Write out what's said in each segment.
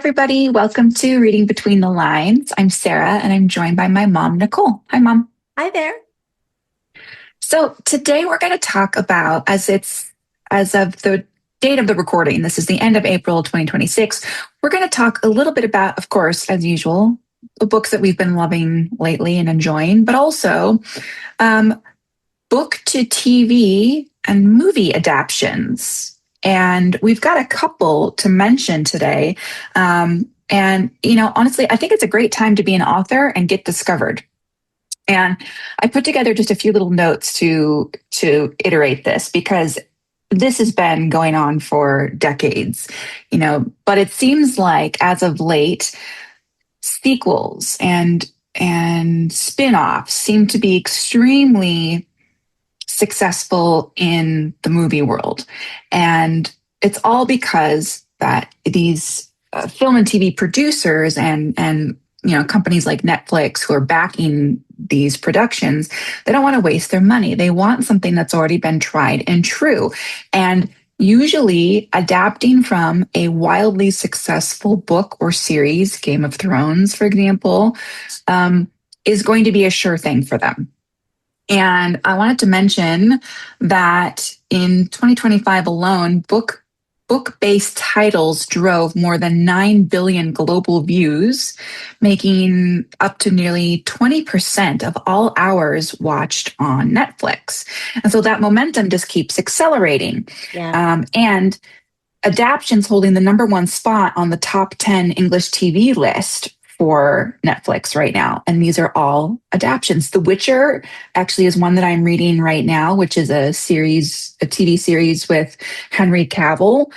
everybody. Welcome to Reading Between the Lines. I'm Sara, and I'm joined by my mom, Nicole. Hi, Mom. Hi there. So today we're going to talk about, as of the date of the recording, this is the end of April 2026, we're going to talk a little bit about, of course, as usual, the books that we've been loving lately and enjoying, but also book to TV and movie adaptions. And we've got a couple to mention today. Honestly, I think it's a great time to be an author and get discovered. And I put together just a few little notes to iterate this, because this has been going on for decades, but it seems like as of late, sequels and spin-offs seem to be extremely successful in the movie world. And it's all because that these film and TV producers and companies like Netflix who are backing these productions, they don't want to waste their money. They want something that's already been tried and true. And usually adapting from a wildly successful book or series, Game of Thrones, for example, is going to be a sure thing for them. And I wanted to mention that in 2025 alone, book-based titles drove more than 9 billion global views, making up to nearly 20% of all hours watched on Netflix. And so that momentum just keeps accelerating. Yeah. And adaptions holding the number one spot on the top 10 English TV list for Netflix right now. And these are all adaptions. The Witcher actually is one that I'm reading right now, which is a TV series with Henry Cavill.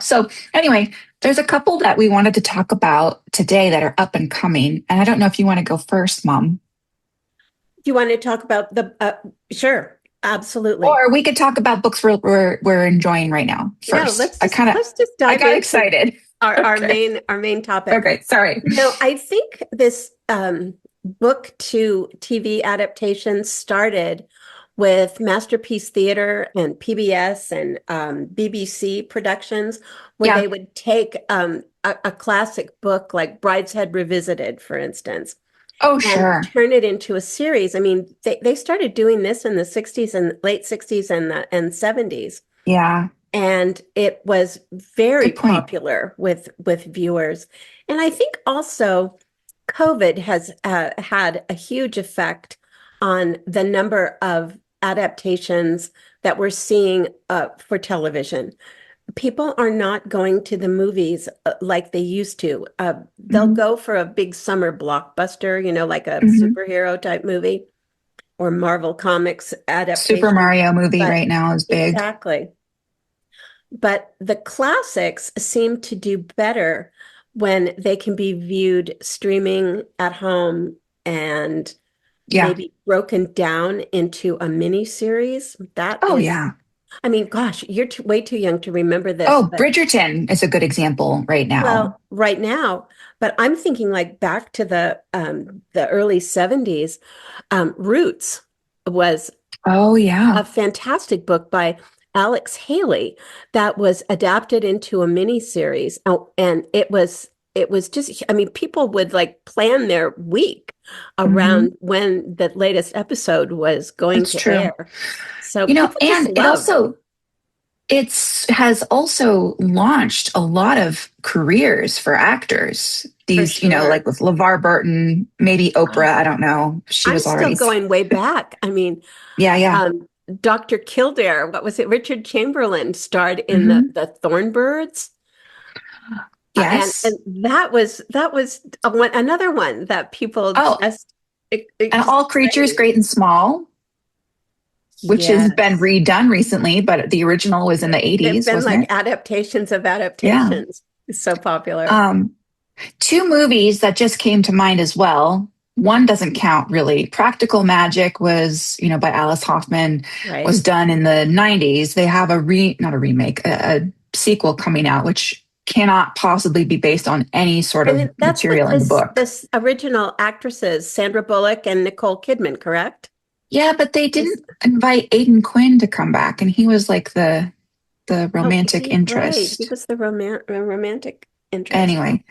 So anyway, there's a couple that we wanted to talk about today that are up and coming. And I don't know if you want to go first, Mom. Do you want to talk about sure, absolutely. Or we could talk about books we're enjoying right now first. No, let's just dive I got excited. Our main topic. Okay, sorry. I think this book to TV adaptation started with Masterpiece Theatre and PBS and BBC productions, where they would take a classic book like Brideshead Revisited, for instance. Oh, sure. And turn it into a series. I mean, they started doing this in the 60s and late 60s and 70s. Yeah. And it was very popular with viewers. And I think also COVID has had a huge effect on the number of adaptations that we're seeing for television. People are not going to the movies like they used to. They'll go for a big summer blockbuster, like a superhero type movie or Marvel Comics adaptation. Super Mario movie right now is big. Exactly. But the classics seem to do better when they can be viewed streaming at home and maybe broken down into a mini series. Yeah. I mean, gosh, you're way too young to remember this. Oh, Bridgerton is a good example right now. Well, right now, but I'm thinking like back to the early 70s. Roots was a fantastic book by Alex Haley that was adapted into a mini series. Oh, and it was just, I mean, people would like plan their week around when the latest episode was going to air. So, it has also launched a lot of careers for actors. These, like with LeVar Burton, maybe Oprah, I don't know. I'm still going way back. I mean, Dr. Kildare, what was it? Richard Chamberlain starred in the Thornbirds. Yes, and that was another one that people just and All Creatures Great and Small, which has been redone recently, but the original was in the 80s. It's been like adaptations of adaptations. It's so popular. Two movies that just came to mind as well. One doesn't count really. Practical Magic was, by Alice Hoffman, was done in the 90s. They have a sequel coming out, which cannot possibly be based on any sort of material in the book. This original actresses, Sandra Bullock and Nicole Kidman, correct? Yeah, but they didn't invite Aidan Quinn to come back, and he was like the romantic interest. Right. He was the romantic interest. Anyway,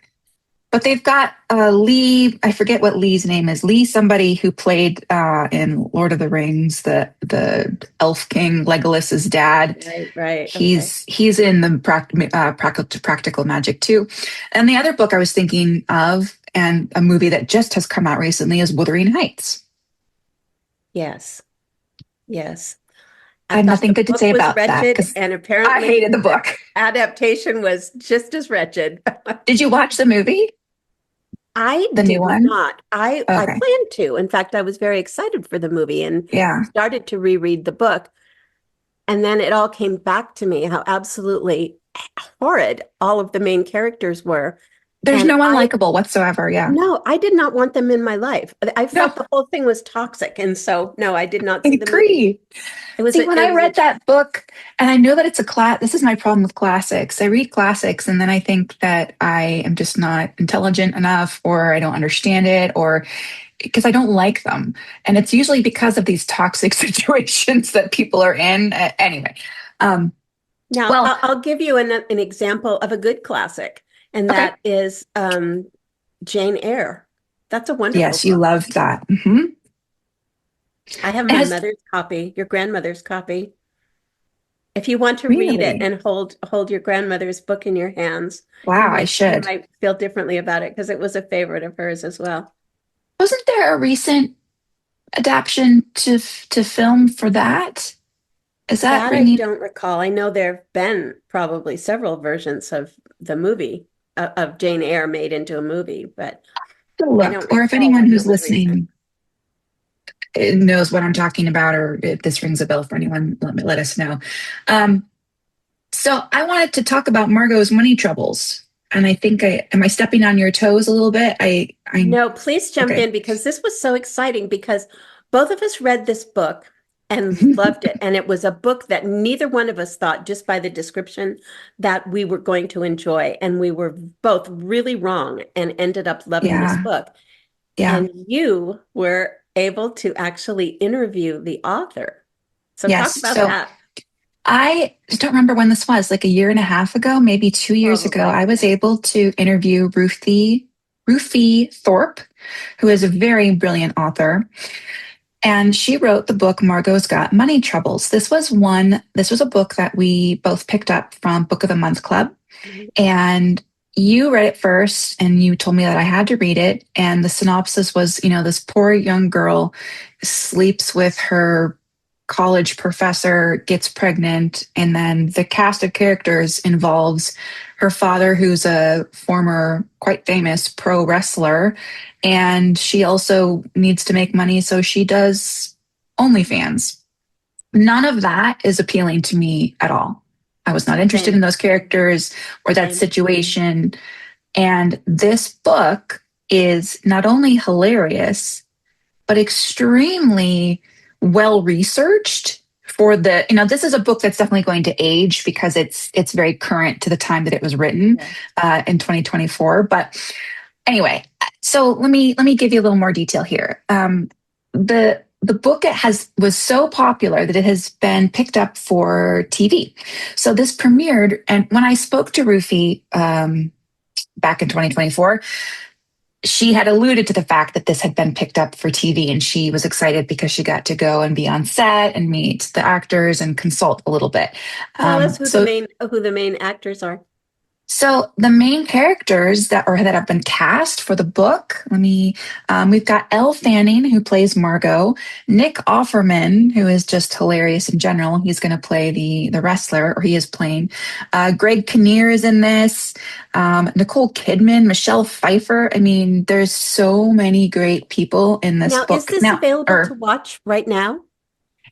But they've got Lee, I forget what Lee's name is. Lee, somebody who played in Lord of the Rings, the Elf King, Legolas's dad. Right. He's in the practical magic too. And the other book I was thinking of, and a movie that just has come out recently, is Wuthering Heights. Yes. I had nothing good to say about that because and apparently I hated the book. Adaptation was just as wretched. Did you watch the movie? I The new one? not. I planned to. In fact, I was very excited for the movie and started to reread the book. And then it all came back to me how absolutely horrid all of the main characters were. There's no one likable whatsoever. Yeah. No, I did not want them in my life. I felt the whole thing was toxic. And so, no, I did not see the movie. When I read that book, and I know that it's this is my problem with classics. I read classics and then I think that I am just not intelligent enough, or I don't understand it, or because I don't like them. And it's usually because of these toxic situations that people are in. Anyway. Now, I'll give you an example of a good classic, and that is Jane Eyre. That's a wonderful Yes, you loved that. Mm-hmm. I have my mother's copy, your grandmother's copy. If you want to read it and hold your grandmother's book in your hands. Wow, I should. You might feel differently about it because it was a favorite of hers as well. Wasn't there a recent adaptation to film for that? Is that I don't recall. I know there have been probably several versions of the movie of Jane Eyre made into a movie, but look, or if anyone who's listening knows what I'm talking about, or if this rings a bell for anyone, let us know. So I wanted to talk about Margot's money troubles. And I think am I stepping on your toes a little bit? No, please jump in, because this was so exciting, because both of us read this book and loved it. And it was a book that neither one of us thought, just by the description, that we were going to enjoy. And we were both really wrong and ended up loving this book. Yeah. And you were able to actually interview the author. So talk about that. I don't remember when this was, like a year and a half ago, maybe 2 years ago. I was able to interview Ruthie Thorpe, who is a very brilliant author. And she wrote the book, Margot's Got Money Troubles. This was a book that we both picked up from Book of the Month Club. Mm-hmm. And you read it first and you told me that I had to read it. And the synopsis was, this poor young girl sleeps with her college professor, gets pregnant, and then the cast of characters involves her father, who's a former, quite famous pro wrestler, and she also needs to make money, so she does OnlyFans. None of that is appealing to me at all. I was not interested in those characters or that situation. And this book is not only hilarious, but extremely well researched for this is a book that's definitely going to age because it's very current to the time that it was written in 2024. But anyway, so let me give you a little more detail here. The book was so popular that it has been picked up for TV. So this premiered, and when I spoke to Ruthie back in 2024, she had alluded to the fact that this had been picked up for TV, and she was excited because she got to go and be on set and meet the actors and consult a little bit. Tell us who the main actors are. So the main characters that have been cast for the book, we've got Elle Fanning, who plays Margot, Nick Offerman, who is just hilarious in general. He's going to play the wrestler, or he is playing. Greg Kinnear is in this. Nicole Kidman, Michelle Pfeiffer. There's so many great people in this book. Is this available to watch right now?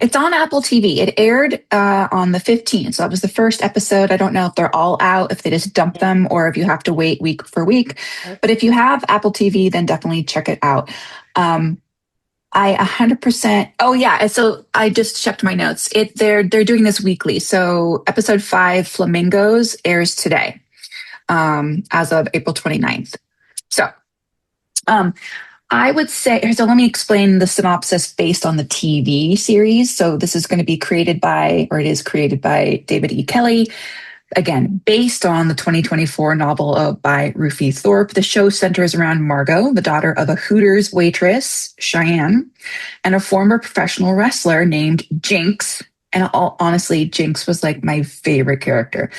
It's on Apple TV. It aired on the 15th. So that was the first episode. I don't know if they're all out, if they just dump them, or if you have to wait week for week. Okay. But if you have Apple TV, then definitely check it out. I 100%. Oh yeah. So I just checked my notes. They're doing this weekly. So episode 5, Flamingos, airs today, as of April 29th. So, I would say, so let me explain the synopsis based on the TV series. So this is going to be created by David E. Kelley, Again, based on the 2024 novel by Ruthie Thorpe, the show centers around Margot, the daughter of a Hooters waitress, Cheyenne, and a former professional wrestler named Jinx. And honestly, Jinx was like my favorite character.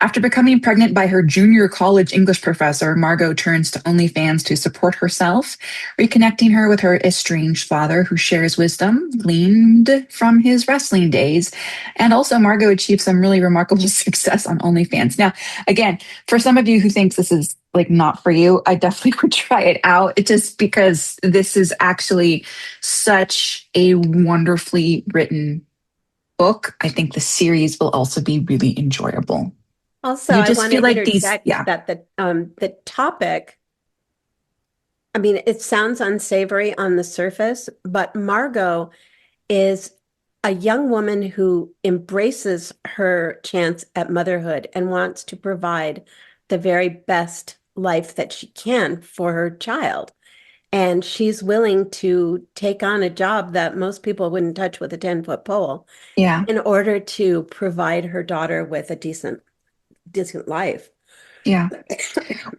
After becoming pregnant by her junior college English professor, Margot turns to OnlyFans to support herself, reconnecting her with her estranged father, who shares wisdom gleaned from his wrestling days. And also, Margot achieved some really remarkable success on OnlyFans. Now, again, for some of you who thinks this is like not for you, I definitely would try it out. Just because this is actually such a wonderfully written book. I think the series will also be really enjoyable. Also, You I just want feel to like these, interject yeah, that the topic, I mean, it sounds unsavory on the surface, but Margot is a young woman who embraces her chance at motherhood and wants to provide the very best life that she can for her child. And she's willing to take on a job that most people wouldn't touch with a 10-foot pole yeah, in order to provide her daughter with a decent life. yeah.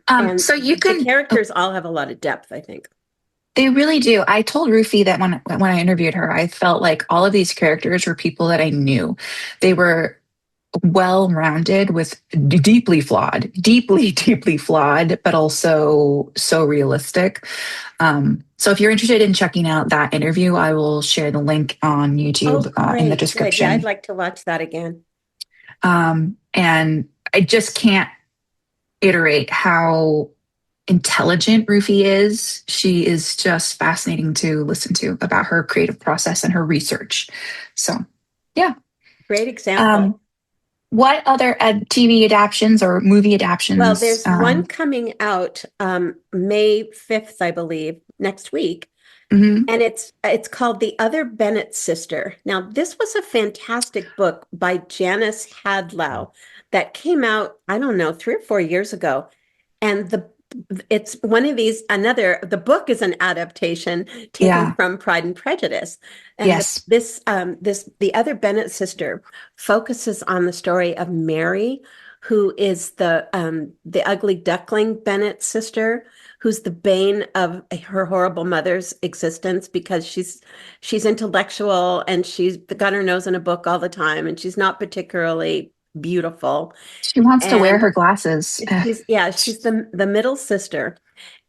And So you the can, characters all have a lot of depth, I think. they really do. I told Rufy that when I interviewed her, I felt like all of these characters were people that I knew. They were well-rounded with deeply flawed, but also so realistic. So if you're interested in checking out that interview, I will share the link on Oh, YouTube in the great. Good. Yeah, I'd description. like to watch that again. And I just can't iterate how intelligent Rufy is. She is just fascinating to listen to about her creative process and her research. So, yeah. Great example. What other TV adaptations or movie Well, adaptions? there's one coming out May 5th, I believe, next week. Mhm. And it's called The Other Bennett Sister. Now, this was a fantastic book by Janice Hadlow that came out, I don't know, 3 or 4 years ago. And it's one of these, the book is an adaptation taken Yeah. from Pride and Prejudice. And Yes. The Other Bennett Sister focuses on the story of Mary, who is the ugly duckling Bennett sister, who's the bane of her horrible mother's existence because she's intellectual and she's got her nose in a book all the time and she's not particularly beautiful. She wants to wear And her glasses. she's the middle sister,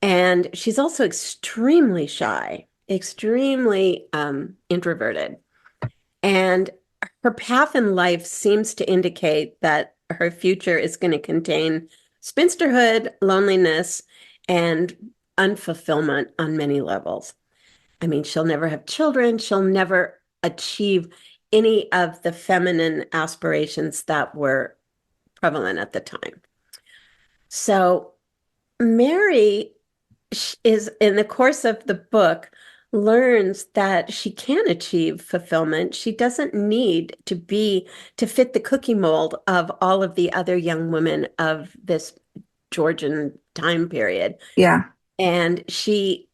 and she's also extremely shy, extremely introverted. And her path in life seems to indicate that her future is going to contain spinsterhood, loneliness, and unfulfillment on many levels. I mean, she'll never have children. She'll never achieve any of the feminine aspirations that were prevalent at the time. So Mary is, in the course of the book, learns that she can achieve fulfillment. She doesn't need to fit the cookie mold of all of the other young women of this Georgian time period. Yeah. And she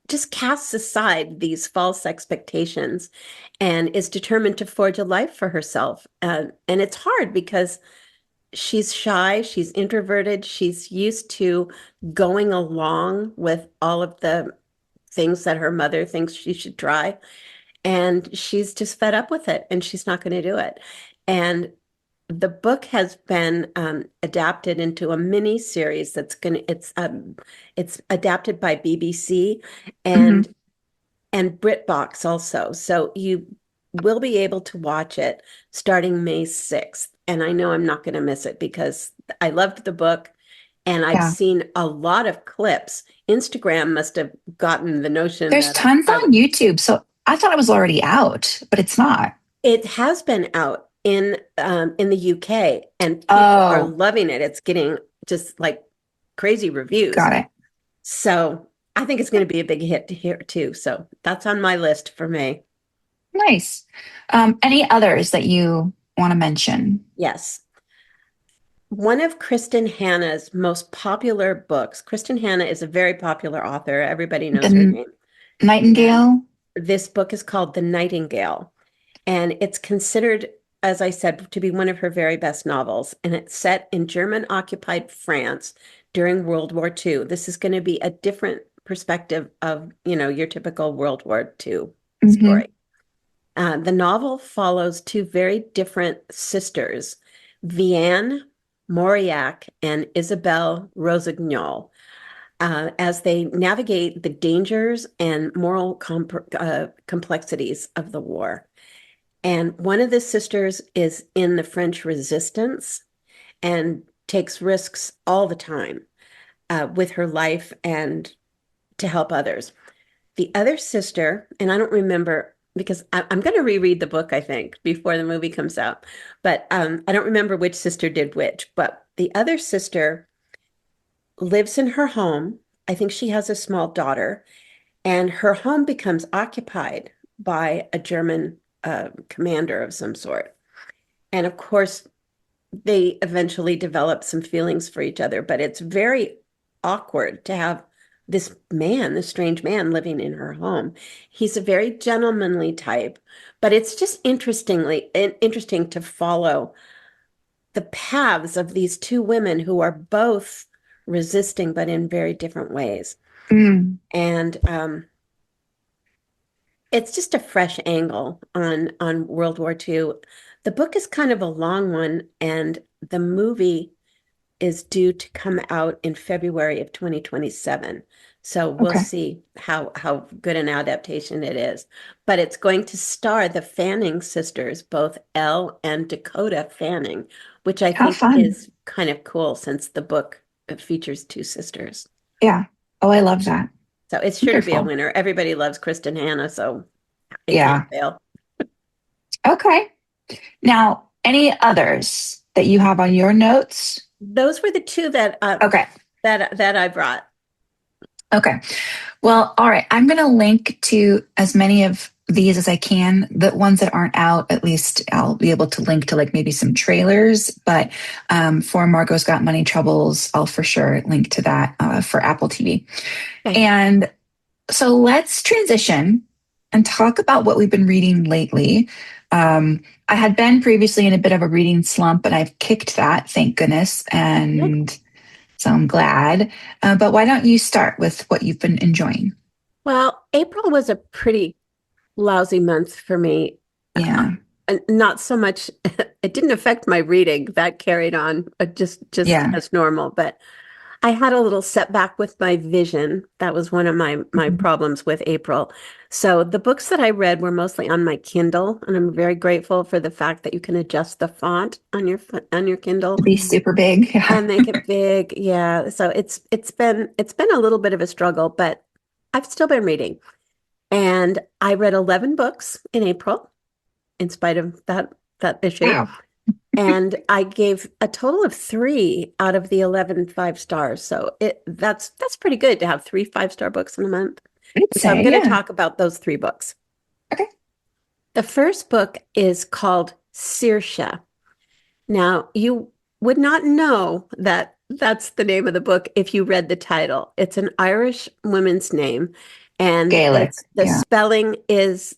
just casts aside these false expectations and is determined to forge a life for herself. And it's hard because she's shy, she's introverted, she's used to going along with all of the things that her mother thinks she should try. And she's just fed up with it and she's not going to do it. And the book has been adapted into a mini series it's adapted by BBC Hmm. and BritBox also. So you will be able to watch it starting May 6th. And I know I'm not going to miss it because I loved the book and I've Yeah. seen a lot of clips. Instagram must have gotten the notion There's that tons on YouTube. So I thought it was already out, but it's not. it has been out in the UK and people are Oh, loving it. It's getting just like crazy reviews. got it. So I think it's going to be a big hit here too. So that's on my list for May. Nice. Any others that you want to mention? Yes. One of Kristen Hanna's most popular books. Kristen Hanna is a very popular author. Everybody knows her The name. And Nightingale? this book is called The Nightingale. And it's considered as I said, to be one of her very best novels, and it's set in German-occupied France during World War II. This is going to be a different perspective of, your typical World War II Mm-hmm. story. The novel follows two very different sisters, Vianne Mauriac and Isabelle Rossignol, as they navigate the dangers and moral complexities of the war. And one of the sisters is in the French resistance and takes risks all the time with her life and to help others. The other sister, and I don't remember because I'm going to reread the book, I think, before the movie comes out, but I don't remember which sister did which. But the other sister lives in her home. I think she has a small daughter, and her home becomes occupied by a German commander of some sort. And of course, they eventually develop some feelings for each other, but it's very awkward to have this man, this strange man living in her home. He's a very gentlemanly type, but it's just interesting to follow the paths of these two women who are both resisting, but in very different ways. Mm. And it's just a fresh angle on World War II. The book is kind of a long one, and the movie is due to come out in February of 2027. So we'll Okay. see how good an adaptation it is. But it's going to star the Fanning sisters, both Elle and Dakota Fanning, which I How think fun. is kind of cool since the book features two sisters. Yeah. Oh, I love that. So it's sure to be a Wonderful. winner. Everybody loves Kristen Hanna, so it can't Yeah. fail. Okay. Now, any others that you have on your notes? Those were the two that Okay. that I brought. Okay. Well, all right. I'm going to link to as many of these as I can. The ones that aren't out, at least I'll be able to link to like maybe some trailers. But for Margot's Got Money Troubles, I'll for sure link to that for Apple TV. Okay. And so let's transition and talk about what we've been reading lately. I had been previously in a bit of a reading slump, but I've kicked that, thank goodness. And so I'm glad. But why don't you start with what you've been enjoying? Well, April was a pretty lousy month for me. Yeah. Not so much, it didn't affect my reading. That carried on just Yeah. as normal, but I had a little setback with my vision. That was one of my Mhm. problems with April. So the books that I read were mostly on my Kindle, and I'm very grateful for the fact that you can adjust the font on your Kindle Be super big. Yeah. and make it big. Yeah. So it's been a little bit of a struggle, but I've still been reading. And I read 11 books in April in spite of that issue. Wow. And I gave a total of 3 out of the 11 5 stars. So that's pretty good to have 3 5-star books in a month. I'd So I'm say, going to yeah. talk about those 3 books. Okay. The first book is called Saoirse. Now, you would not know that that's the name of the book if you read the title. It's an Irish woman's name, and Gaelic. the Yeah. spelling is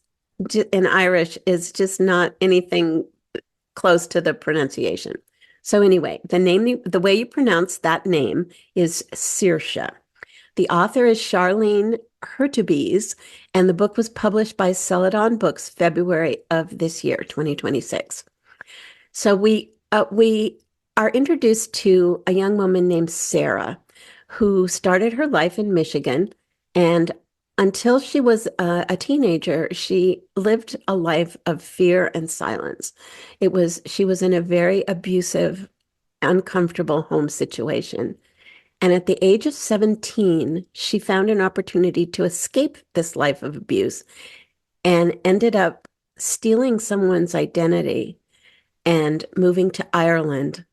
in Irish is just not anything close to the pronunciation. So anyway, the way you pronounce that name is Saoirse. The author is Charlene Hurtubise, and the book was published by Celadon Books February of this year, 2026. So we are introduced to a young woman named Sara, who started her life in Michigan, and until she was a teenager, she lived a life of fear and silence. She was in a very abusive, uncomfortable home situation. And at the age of 17, she found an opportunity to escape this life of abuse and ended up stealing someone's identity and moving to Ireland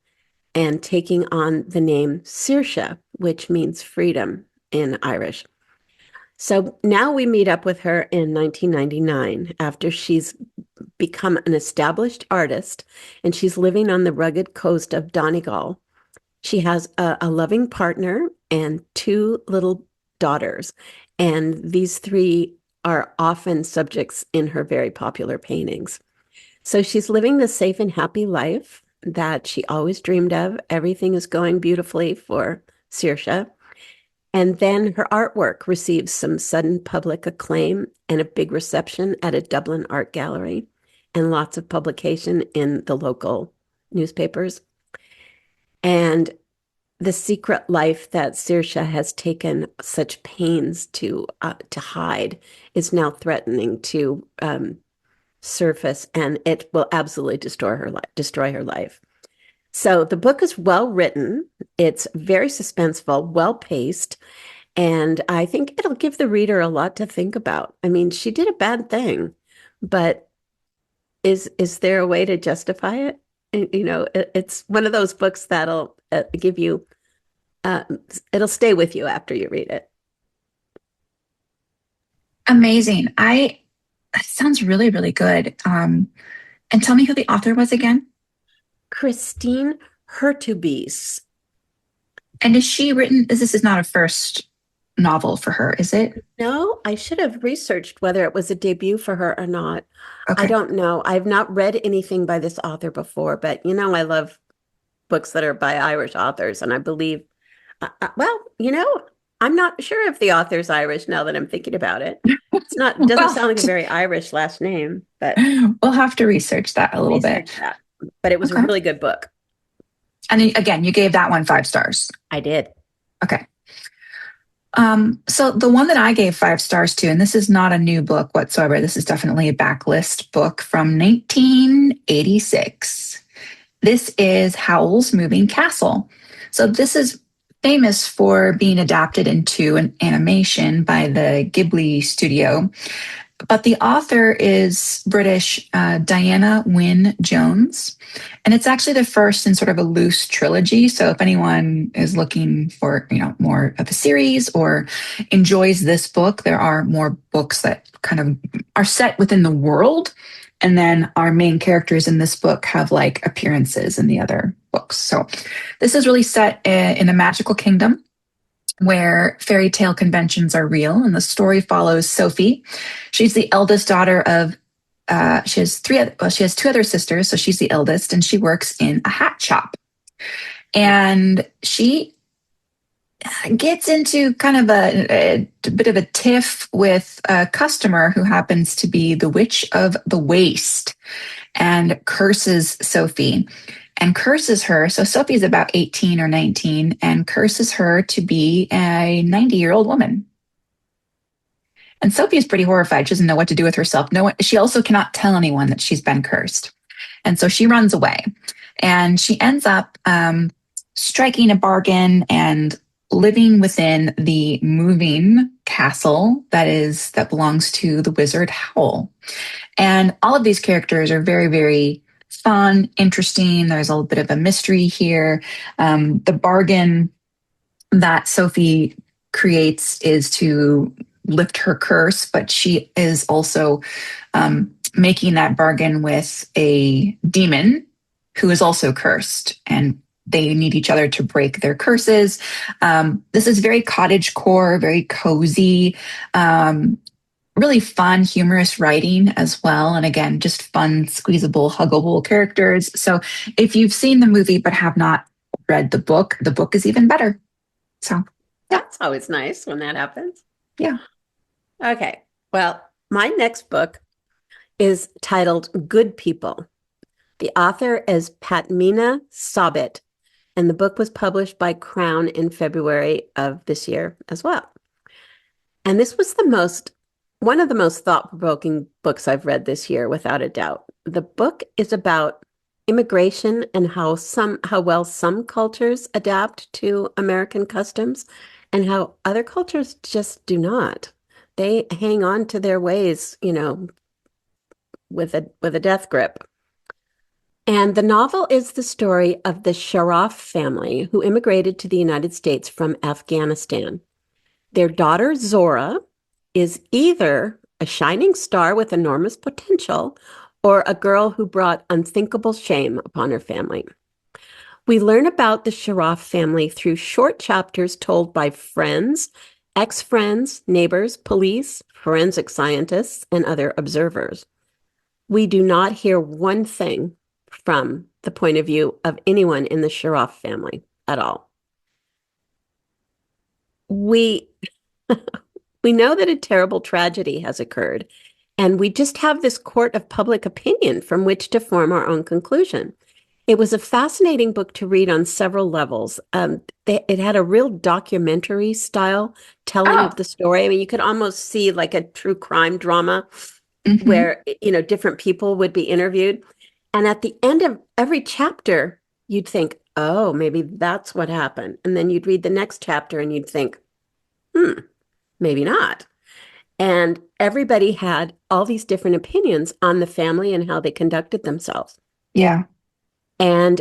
and taking on the name Saoirse, which means freedom in Irish. So now we meet up with her in 1999 after she's become an established artist and she's living on the rugged coast of Donegal. She has a loving partner and 2 little daughters, and these 3 are often subjects in her very popular paintings. So she's living the safe and happy life that she always dreamed of. Everything is going beautifully for Saoirse. And then her artwork receives some sudden public acclaim and a big reception at a Dublin art gallery and lots of publication in the local newspapers. And the secret life that Saoirse has taken such pains to hide is now threatening to surface, and it will absolutely destroy her life. So the book is well written. It's very suspenseful, well paced, and I think it'll give the reader a lot to think about. I mean, she did a bad thing, but is there a way to justify it? You know, it's one of those books that'll give you it'll stay with you after you read it. Amazing. That sounds really, really good. And tell me who the author was again. Charlene Hurtubise. And this is not a first novel for her, is it? No, I should have researched whether it was a debut for her or not. Okay. I don't know. I've not read anything by this author before, but I love books that are by Irish authors, and I believe, I'm not sure if the author's Irish now that I'm thinking about it. Doesn't sound like a very Irish last name, but we'll have to research that a little bit. But it was a really good book. And again, you gave that one 5 stars. I did. Okay. So the one that I gave 5 stars to, and this is not a new book whatsoever. This is definitely a backlist book from 1986. This is Howl's Moving Castle. So this is famous for being adapted into an animation by the Ghibli studio. But the author is British Diana Wynne Jones. And it's actually the first in sort of a loose trilogy. So if anyone is looking for, more of a series or enjoys this book, there are more books that kind of are set within the world. And then our main characters in this book have like appearances in the other books. So this is really set in a magical kingdom where fairy tale conventions are real. And the story follows Sophie. She's the eldest daughter of, she has 2 other sisters. So she's the eldest and she works in a hat shop. And she gets into kind of a bit of a tiff with a customer who happens to be the Witch of the Waste and curses Sophie and curses her. So Sophie's about 18 or 19 and curses her to be a 90-year-old woman. And Sophie is pretty horrified. She doesn't know what to do with herself. She also cannot tell anyone that she's been cursed. And so she runs away and she ends up striking a bargain and living within the moving castle that belongs to the wizard Howl. And all of these characters are very, very fun, interesting. There's a little bit of a mystery here. The bargain that Sophie creates is to lift her curse, but she is also making that bargain with a demon who is also cursed, and they need each other to break their curses. This is very cottagecore, very cozy, really fun, humorous writing as well. And again, just fun, squeezable, huggable characters. So if you've seen the movie but have not read the book is even better. So that's always nice when that happens. Yeah. Okay. Well, my next book is titled Good People. The author is Patmeena Sabit, and the book was published by Crown in February of this year as well. And this was one of the most thought-provoking books I've read this year, without a doubt. The book is about immigration and how well some cultures adapt to American customs and how other cultures just do not. They hang on to their ways, with a death grip. And the novel is the story of the Sharaf family who immigrated to the United States from Afghanistan. Their daughter, Zora, is either a shining star with enormous potential or a girl who brought unthinkable shame upon her family. We learn about the Sharaf family through short chapters told by friends, ex-friends, neighbors, police, forensic scientists, and other observers. we do not hear one thing from the point of view of anyone in the Shroff family at all. We we know that a terrible tragedy has occurred, and we just have this court of public opinion from which to form our own conclusion. It was a fascinating book to read on several levels. It had a real documentary style telling Oh. of the story. I mean, you could almost see like a true crime drama Hmm. where, different people would be interviewed. And at the end of every chapter, you'd think, oh, maybe that's what happened. And then you'd read the next chapter and you'd think, maybe not. And everybody had all these different opinions on the family and how they conducted themselves. Yeah. And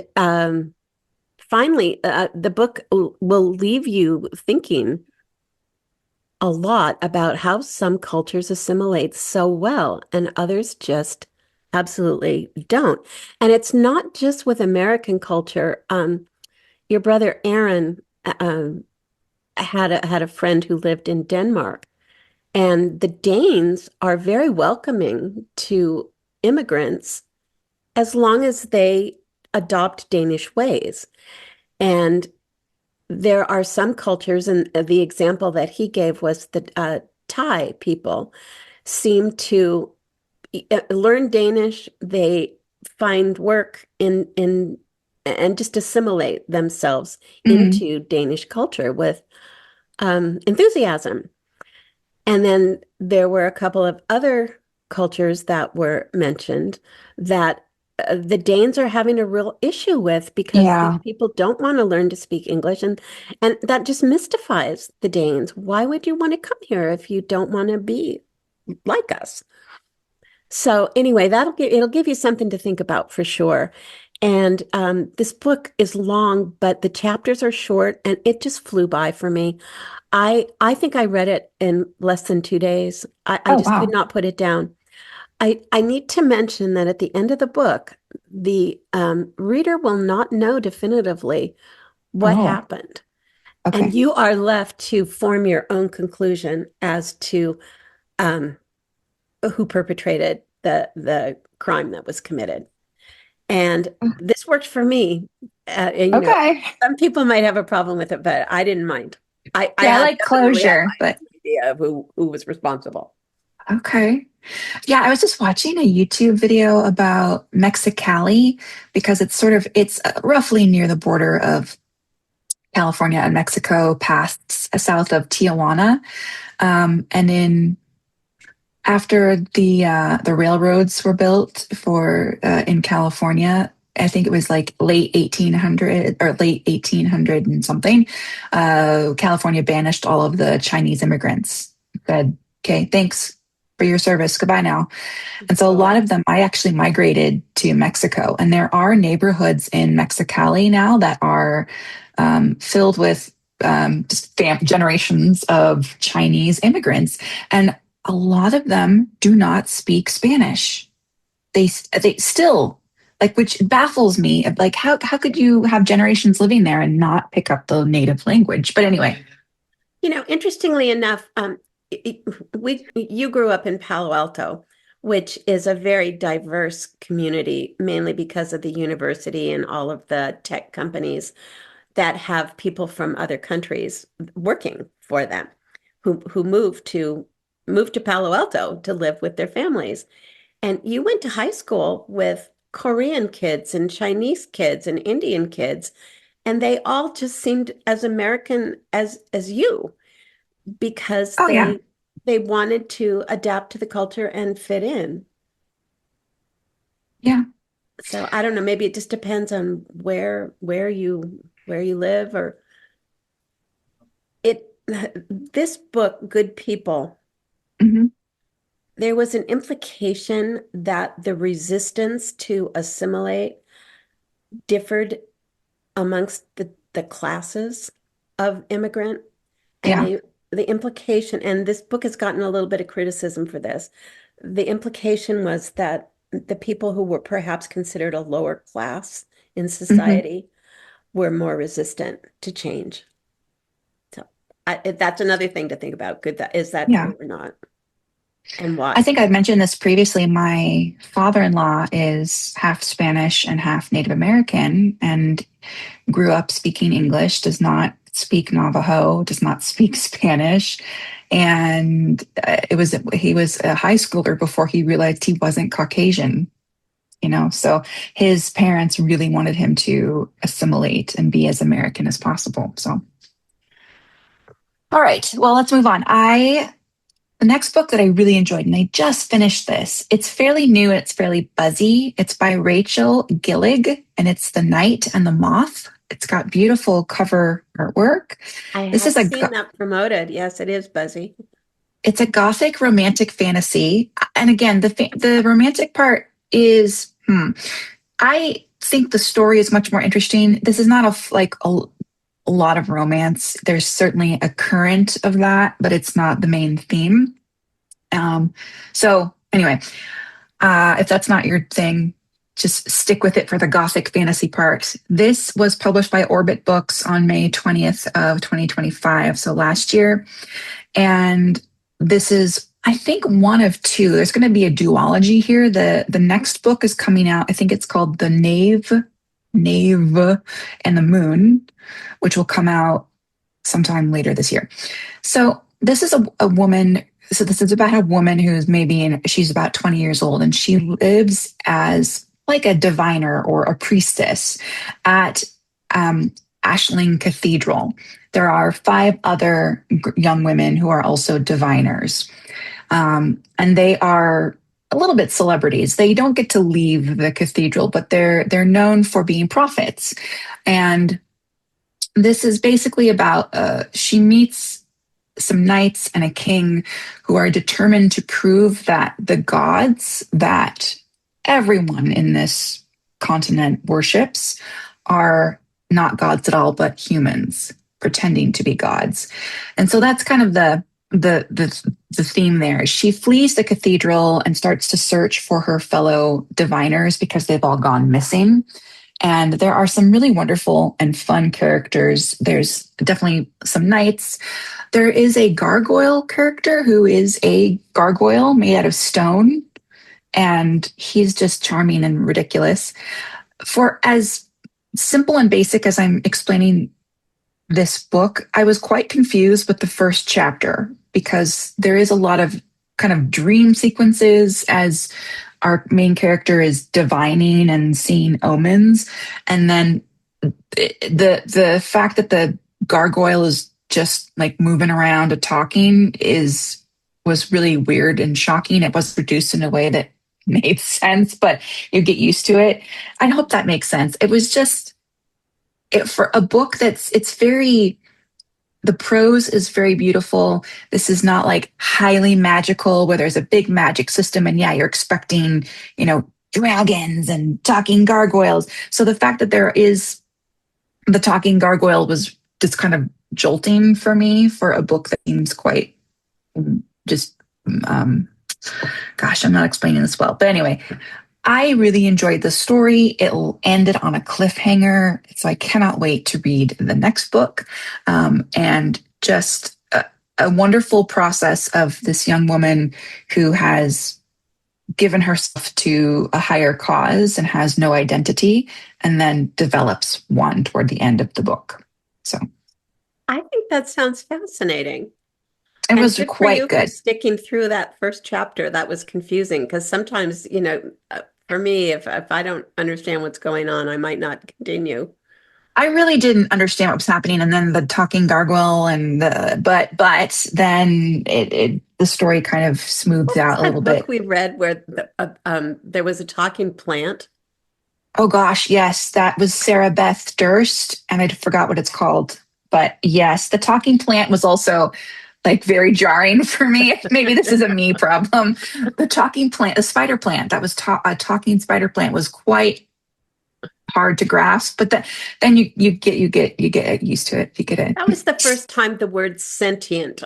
finally, the book will leave you thinking a lot about how some cultures assimilate so well and others just absolutely don't. And it's not just with American culture. Your brother Aaron had a friend who lived in Denmark, and the Danes are very welcoming to immigrants as long as they adopt Danish ways. And there are some cultures, and the example that he gave was the Thai people seem to learn Danish. They find work in and just assimilate themselves Mm. into Danish culture with enthusiasm. And then there were a couple of other cultures that were mentioned that the Danes are having a real issue with because these Yeah. people don't want to learn to speak English, and that just mystifies the Danes. Why would you want to come here if you don't want to be like us? So anyway, it'll give you something to think about for sure. And this book is long, but the chapters are short, and it just flew by for me. I think I read it in less than 2 days. I Oh, just could wow. not put it down. I need to mention that at the end of the book, the reader will not know definitively what Oh, happened. And okay. you are left to form your own conclusion as to um, who perpetrated the crime that was committed. And this worked for me. And, Okay. some people might have a problem with it, but I didn't mind. I Yeah, I had like definitely had closure, but my idea of who was responsible. okay. Yeah, I was just watching a YouTube video about Mexicali because it's roughly near the border of California and Mexico, past south of Tijuana. And in after the railroads were built for in California, I think it was like late 1800 or late 1800 and something. California banished all of the Chinese immigrants. Said, "Okay, thanks for your service. Goodbye now." And so a lot Sure. of them, I actually migrated to Mexico, and there are neighborhoods in Mexicali now that are filled with just generations of Chinese immigrants, and a lot of them do not speak Spanish. They still like, which baffles me. Like, how could you have generations living there and not pick up the native language? But anyway, Interestingly enough, you grew up in Palo Alto, which is a very diverse community, mainly because of the university and all of the tech companies that have people from other countries working for them, who moved to Palo Alto to live with their families. And you went to high school with Korean kids and Chinese kids and Indian kids, and they all just seemed as American as you because oh yeah, they wanted to adapt to the culture and fit in. yeah, So I don't know, maybe it just depends on where you live or it this book, Good People, hmm, there was an implication that the resistance to assimilate differed amongst the classes of immigrant. And yeah, the implication, and this book has gotten a little bit of criticism for this, the implication was that the people who were perhaps considered a lower class in hmm, society were more resistant to change. So that's another thing to think about. Is that yeah. true or not? And I why? think I've mentioned this previously. My father-in-law is half Spanish and half Native American and grew up speaking English, does not speak Navajo, does not speak Spanish. And he was a high schooler before he realized he wasn't Caucasian, so his parents really wanted him to assimilate and be as American as possible. So, all right, well, let's move on. The next book that I really enjoyed, and I just finished this. It's fairly new. It's fairly buzzy. It's by Rachel Gillig, and it's The Night and the Moth. It's got beautiful cover artwork. I This is have seen that promoted. Yes, it is buzzy. It's a gothic romantic fantasy, and again, the romantic part is. I think the story is much more interesting. This is not a lot of romance. There's certainly a current of that, but it's not the main theme. So anyway, if that's not your thing, just stick with it for the gothic fantasy part. This was published by Orbit Books on May 20th of 2025, so last year. And this is, I think, one of two. There's going to be a duology here. The next book is coming out. I think it's called The Knave and the Moon, which will come out sometime later this year. So this is a woman. So this is about a woman who's she's about 20 years old, and she lives as like a diviner or a priestess at Ashling Cathedral. There are 5 other young women who are also diviners. And they are a little bit celebrities. They don't get to leave the cathedral, but they're known for being prophets. And this is basically about she meets some knights and a king who are determined to prove that the gods that everyone in this continent worships are not gods at all, but humans pretending to be gods. And so that's kind of the theme there. She flees the cathedral and starts to search for her fellow diviners because they've all gone missing. And there are some really wonderful and fun characters. There's definitely some knights. There is a gargoyle character who is a gargoyle made out of stone, and he's just charming and ridiculous. For as simple and basic as I'm explaining this book, I was quite confused with the first chapter because there is a lot of kind of dream sequences as our main character is divining and seeing omens. And then the fact that the gargoyle is just like moving around and talking was really weird and shocking. It was produced in a way that made sense, but you get used to it. I hope that makes sense. It was just for a book the prose is very beautiful. This is not like highly magical where there's a big magic system and yeah, you're expecting, dragons and talking gargoyles. So the fact that there is the talking gargoyle was just kind of jolting for me for a book that seems quite just gosh, I'm not explaining this well. But anyway, I really enjoyed the story. It ended on a cliffhanger, so I cannot wait to read the next book. And just a wonderful process of this young woman who has given herself to a higher cause and has no identity, and then develops one toward the end of the book. So I think that sounds fascinating. it was Good for quite you for good. sticking through that first chapter. That was confusing because sometimes, for me, if I don't understand what's going on, I might not continue. I really didn't understand what was happening, and then the talking gargoyle and but then the story kind of smooths What was out a little that book bit. we read where there was a talking plant? Oh gosh, yes, that was Sarah Beth Durst, and I forgot what it's called. But yes, the talking plant was also like very jarring for me. Maybe this is a me problem. The talking plant, the spider plant, that was a talking spider plant was quite hard to grasp. But then you get used to it. You get it. That was the first time the word sentient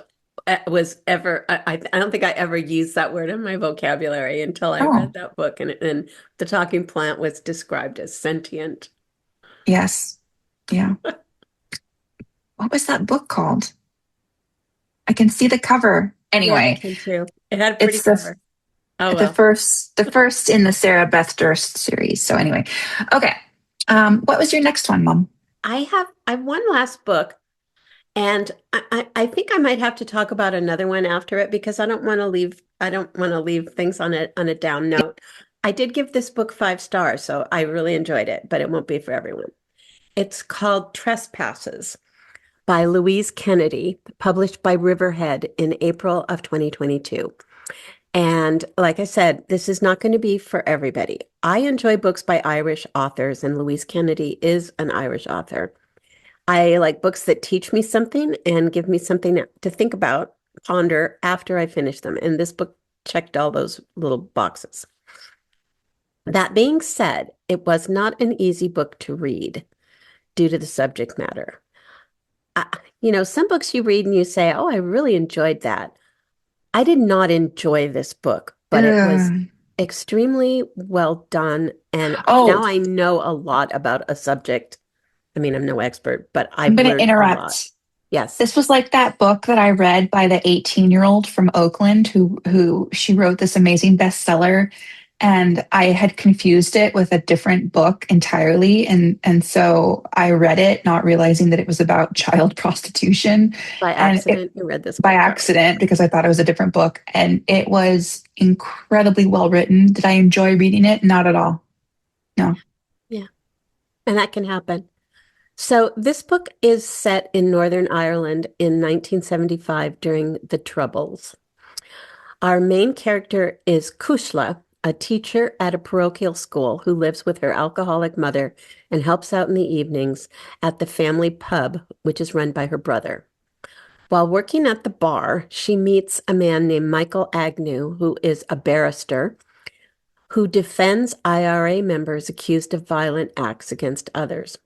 was ever. I don't think I ever used that word in my vocabulary until I Oh read that book, and the talking plant was described as sentient. yes, yeah. What was that book called? I can see the cover. Yeah, that Anyway, came true. It had a pretty it's the cover. Oh the well. first in the Sarah Beth Durst series. So anyway, okay. What was your next one, Mom? I have one last book, and I think I might have to talk about another one after it because I don't want to leave things on a down note. I did give this book 5 stars, so I really enjoyed it, but it won't be for everyone. It's called Trespasses by Louise Kennedy, published by Riverhead in April of 2022. And like I said, this is not going to be for everybody. I enjoy books by Irish authors, and Louise Kennedy is an Irish author. I like books that teach me something and give me something to think about, ponder after I finish them. And this book checked all those little boxes. That being said, it was not an easy book to read due to the subject matter. I, some books you read and you say, "Oh, I really enjoyed that." I did not enjoy this book, but it was Uh, extremely well done. And now oh, I know a lot about a subject. I mean, I'm no expert, but I'm I've going to learned a lot. interrupt. Yes, This was like that book that I read by the 18-year-old from Oakland who she wrote this amazing bestseller, and I had confused it with a different book entirely, and so I read it not realizing that it was about child prostitution, by and it accident, you read this by book probably. accident because I thought it was a different book, and it was incredibly well written. Did I enjoy reading it? Not at all. No. Yeah, and that can happen. So this book is set in Northern Ireland in 1975 during the Troubles. Our main character is Kushla, a teacher at a parochial school who lives with her alcoholic mother and helps out in the evenings at the family pub, which is run by her brother. While working at the bar, she meets a man named Michael Agnew, who is a barrister who defends IRA members accused of violent acts against others.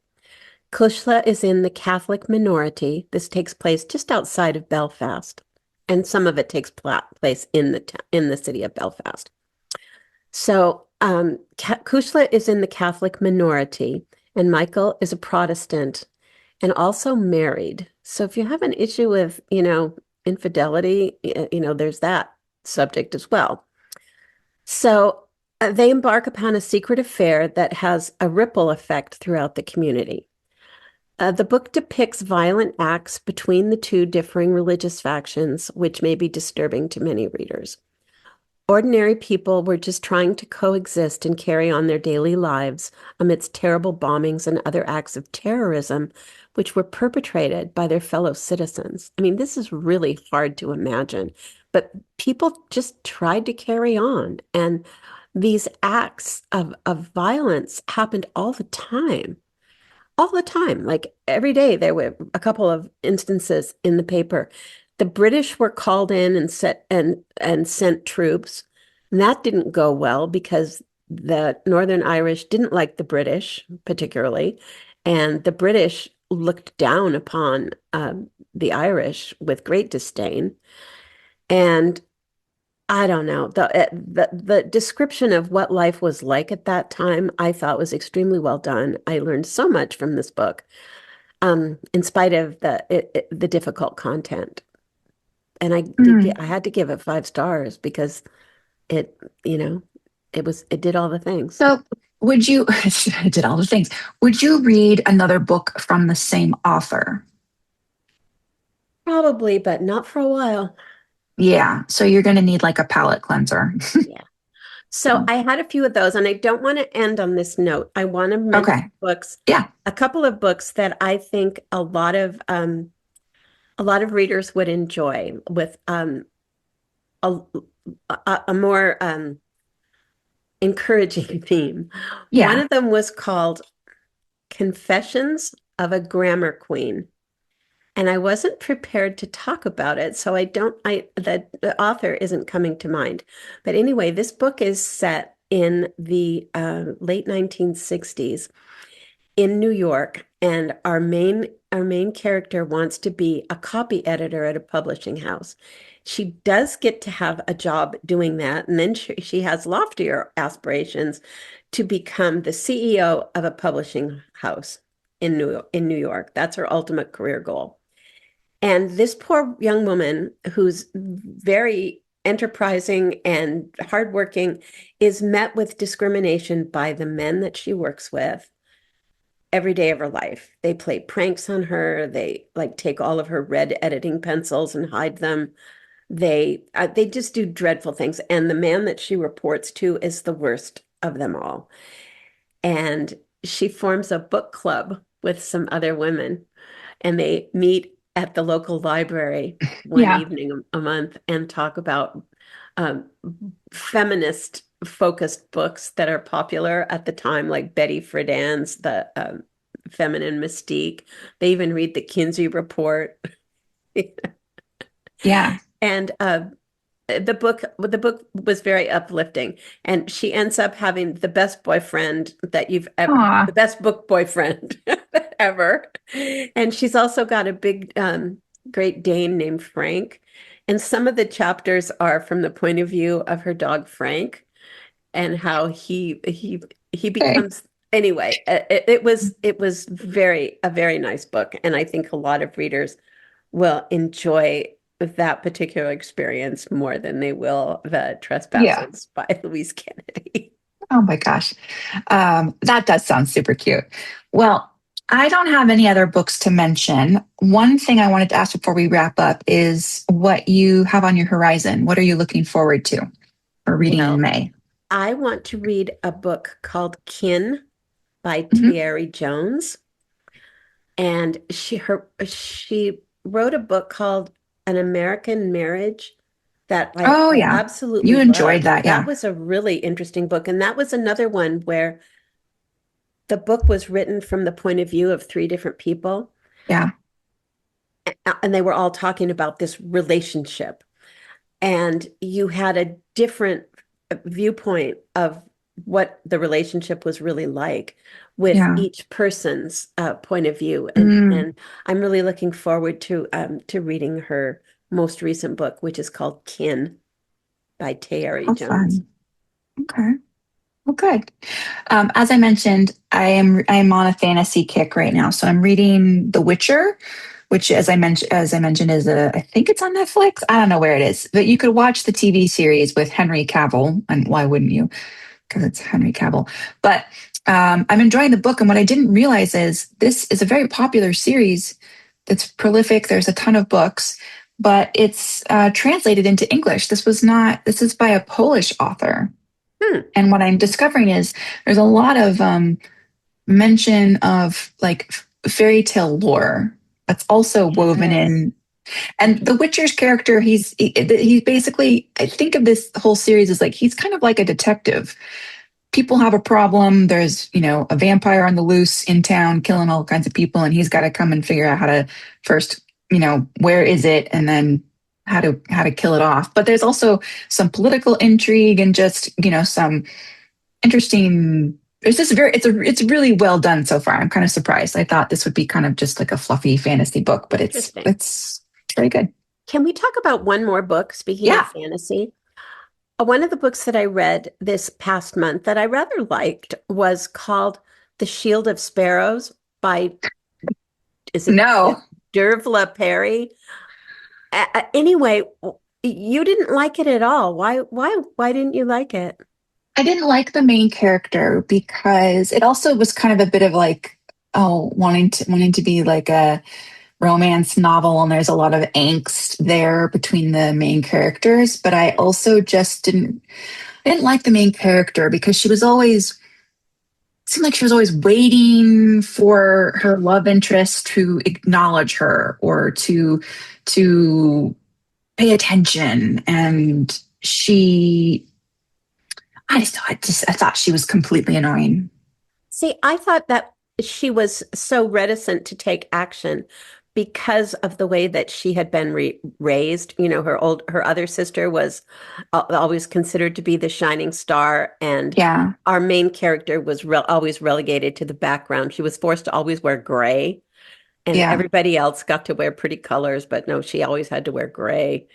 Kushla is in the Catholic minority. This takes place just outside of Belfast, and some of it takes place in the city of Belfast. So Kushla is in the Catholic minority, and Michael is a Protestant and also married. So if you have an issue with, infidelity, there's that subject as well. So they embark upon a secret affair that has a ripple effect throughout the community. The book depicts violent acts between the two differing religious factions, which may be disturbing to many readers. Ordinary people were just trying to coexist and carry on their daily lives amidst terrible bombings and other acts of terrorism, which were perpetrated by their fellow citizens. I mean, this is really hard to imagine, but people just tried to carry on. And these acts of violence happened all the time. Like every day, there were a couple of instances in the paper. The British were called in and sent troops. And that didn't go well because the Northern Irish didn't like the British particularly, and the British looked down upon the Irish with great disdain. And I don't know. The description of what life was like at that time, I thought was extremely well done. I learned so much from this book, in spite of the difficult content. And Mm. I had to give it 5 stars because it, it did all the things. So, would you, I did all the things. Would you read another book from the same author? Probably, but not for a while. Yeah. So, you're going to need like a palate cleanser. Yeah. So So, I had a few of those, and I don't want to end on this note. I want to mention okay. books, Yeah. a couple of books that I think a lot of readers would enjoy with a, a more encouraging theme. One Yeah. of them was called Confessions of a Grammar Queen. And I wasn't prepared to talk about it, so the author isn't coming to mind. But anyway, this book is set in the late 1960s in New York, and our main character wants to be a copy editor at a publishing house. She does get to have a job doing that, and then she has loftier aspirations to become the CEO of a publishing house in New York. That's her ultimate career goal. And this poor young woman who's very enterprising and hardworking is met with discrimination by the men that she works with every day of her life. They play pranks on her. They like take all of her red editing pencils and hide them. They just do dreadful things. And the man that she reports to is the worst of them all. And she forms a book club with some other women, and they meet at the local library one Yeah. evening a month and talk about um, feminist focused books that are popular at the time, like Betty Friedan's The Feminine Mystique. They even read the Kinsey Report. Yeah. And the book was very uplifting, and she ends up having the best boyfriend that you've ever, Aw. the best book boyfriend ever. And she's also got a big Great Dane named Frank, and some of the chapters are from the point of view of her dog Frank, and how he Okay. becomes, anyway, it was a very nice book, and I think a lot of readers will enjoy that particular experience more than they will the Yeah. Trespasses by Louise Kennedy. Oh my gosh. That does sound super cute. Well, I don't have any other books to mention. One thing I wanted to ask before we wrap up is what you have on your horizon. What are you looking forward to or reading in Well, May? I want to read a book called Kin by Mhm. Tayari Jones. And she wrote a book called An American Marriage that I Oh, yeah. absolutely You enjoyed loved. that. That Yeah. was a really interesting book. And that was another one where the book was written from the point of view of three different people, Yeah. and they were all talking about this relationship. And you had a different viewpoint of what the relationship was really like with Yeah. each person's point of view. And Mm, and I'm really looking forward to reading her most recent book, which is called Kin by Tayari how Jones. fun. Okay. Well, good. As I mentioned, I am on a fantasy kick right now. So I'm reading The Witcher, which, as I mentioned, is I think it's on Netflix. I don't know where it is, but you could watch the TV series with Henry Cavill, and why wouldn't you? Because it's Henry Cavill. But I'm enjoying the book, and what I didn't realize is this is a very popular series. That's prolific. There's a ton of books, but it's translated into English. This was not. This is by a Polish author. Hmm. And what I'm discovering is there's a lot of mention of like fairy tale lore that's also woven Yes. in. And the Witcher's character, he's basically, I think of this whole series as like he's kind of like a detective. People have a problem. There's, a vampire on the loose in town killing all kinds of people, and he's got to come and figure out how to first, where is it, and then how to kill it off. But there's also some political intrigue and just, some interesting. It's really well done so far. I'm kind of surprised. I thought this would be kind of just like a fluffy fantasy book, but it's Interesting. it's very good. Can we talk about one more book, speaking of Yeah. fantasy? One of the books that I read this past month that I rather liked was called The Shield of Sparrows by, is it No, Dervla Perry? Anyway, you didn't like it at all. Why didn't you like it? I didn't like the main character because it also was kind of a bit of like, oh, wanting to be like a romance novel, and there's a lot of angst there between the main characters. But I also just didn't like the main character because she was always seemed like she was always waiting for her love interest to acknowledge her or to pay attention, and I thought she was completely annoying. See, I thought that she was so reticent to take action because of the way that she had been raised. Her other sister was always considered to be the shining star, and Yeah, our main character was always relegated to the background. She was forced to always wear gray, and yeah, everybody else got to wear pretty colors, but no, she always had to wear gray.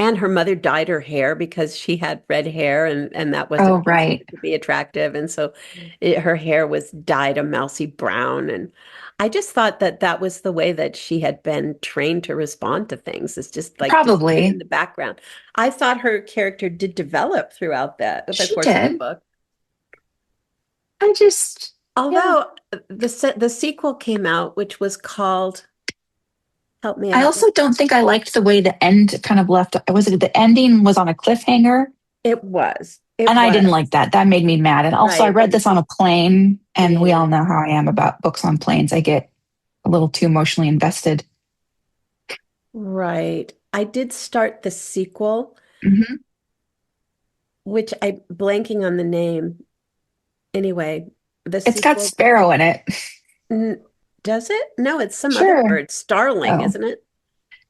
And her mother dyed her hair because she had red hair, and that wasn't Oh, right. considered to be attractive. And so her hair was dyed a mousy brown. And I just thought that that was the way that she had been trained to respond to things, is just like to sit in Probably. the background. I thought her character did develop throughout the She course of the did. book. I just, yeah. Although the sequel came out, which was called, help me I out. also don't think I liked the way the end kind of left. Was it the ending was on a cliffhanger? It was. It And I didn't was. like that. That made me mad. And also, I Right. read this on a plane, and we Yeah. all know how I am about books on planes. I get a little too emotionally invested. Right. I did start the sequel, Hmm. which I'm blanking on the name. Anyway, the It's got sequel, Sparrow in it. n- does it? No, it's some other Sure. bird. Starling, Oh, isn't it?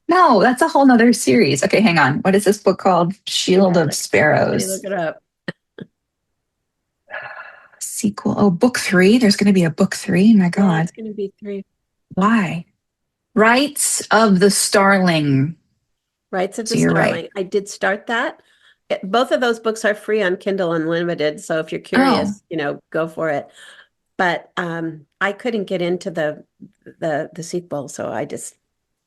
no, that's a whole nother series. Okay, hang on. What is this book called? Shield Yeah, of let me look Sparrows. it up. Sequel. Oh, book three. There's going to be a book three. My Yeah, God. it's going to be three. Why? Rights of the Starling. Rights of So the you're right. Starling. I did start that. Both of those books are free on Kindle Unlimited, so if you're Oh, curious, go for it. But I couldn't get into the sequel, so I just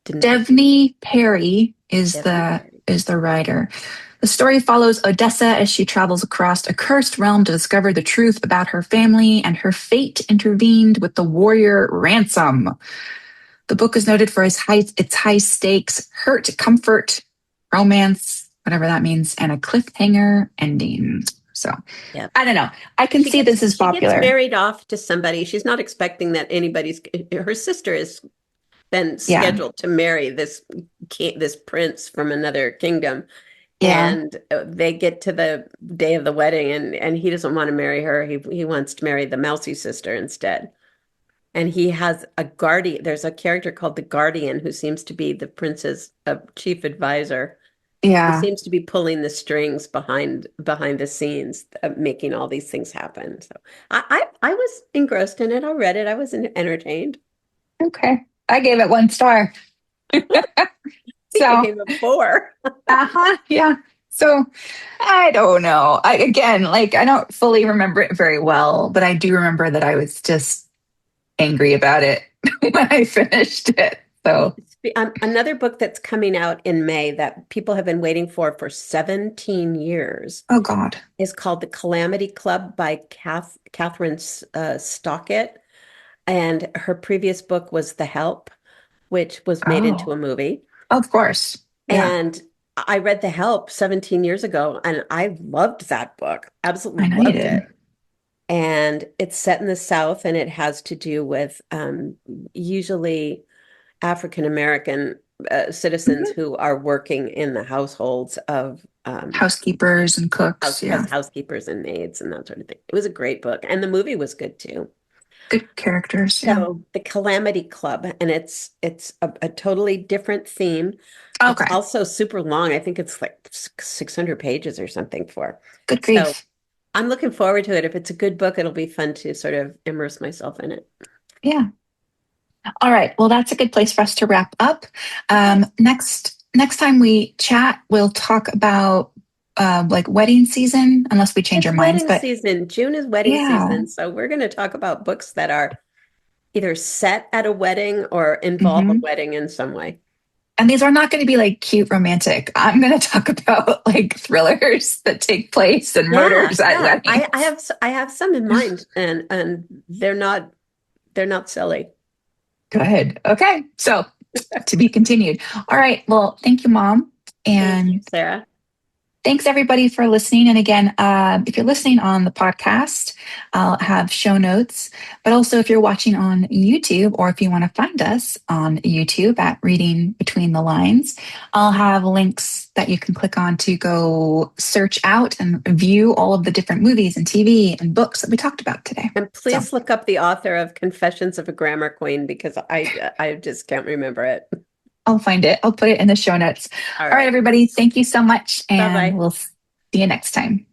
didn't pursue it. Devney Perry is Definitely the Perry. is the writer. The story follows Odessa as she travels across a cursed realm to discover the truth about her family, and her fate intervened with the warrior Ransom. The book is noted for its high stakes, hurt, comfort, romance, whatever that means, and a cliffhanger ending. So Yeah. I don't know. I can see this is She gets popular. married off to somebody. She's not expecting that anybody's her sister has been Yeah. scheduled to marry this prince from another kingdom. Yeah. And they get to the day of the wedding, and he doesn't want to marry her. He wants to marry the mousy sister instead. And he has a guardian. There's a character called the Guardian who seems to be the prince's chief advisor, who Yeah. seems to be pulling the strings behind the scenes, making all these things happen. So I was engrossed in it. I read it. I was entertained. Okay. I gave it 1 star. I think I So gave it four. uh-huh. Yeah. So I don't know. I again, like I don't fully remember it very well, but I do remember that I was just angry about it when I finished it. So Another book that's coming out in May that people have been waiting for 17 years oh God. is called The Calamity Club by Catherine Stockett. And her previous book was The Help, which was made into Oh, a movie. of course. Yeah, And I read The Help 17 years ago, and I loved that book. I Absolutely know you loved did. it. And it's set in the South, and it has to do with usually African American citizens Mhm. who are working in the households of Housekeepers and cooks. Yeah. housekeepers and maids and that sort of thing. It was a great book, and the movie was good too. Good characters. Yeah. So the Calamity Club, and it's a totally different theme. It's Okay. also super long. I think it's like 600 pages or something for. Good So grief. I'm looking forward to it. If it's a good book, it'll be fun to sort of immerse myself in it. Yeah. All right. Well, that's a good place for us to wrap up. Okay. Next time we chat, we'll talk about like wedding season, unless we change It's our minds. wedding But season. June is wedding yeah. season. So we're going to talk about books that are either set at a wedding or involve a Hmm. wedding in some way. And these are not going to be like cute romantic. I'm going to talk about like thrillers that take place and Yeah, murders at yeah. weddings. I have some in mind, and they're not silly. Good. Okay. So to be continued. All right. Well, thank you, Mom. Thank you, And Sarah. thanks everybody for listening. And again, if you're listening on the podcast, I'll have show notes. But also, if you're watching on YouTube, or if you want to find us on YouTube at Reading Between the Lines, I'll have links that you can click on to go search out and view all of the different movies and TV and books that we talked about today. And So please look up the author of Confessions of a Grammar Queen because I just can't remember it. I'll find it. I'll put it in the show notes. All All right, right. everybody. Thank you so much. And Bye-bye. we'll see you next time.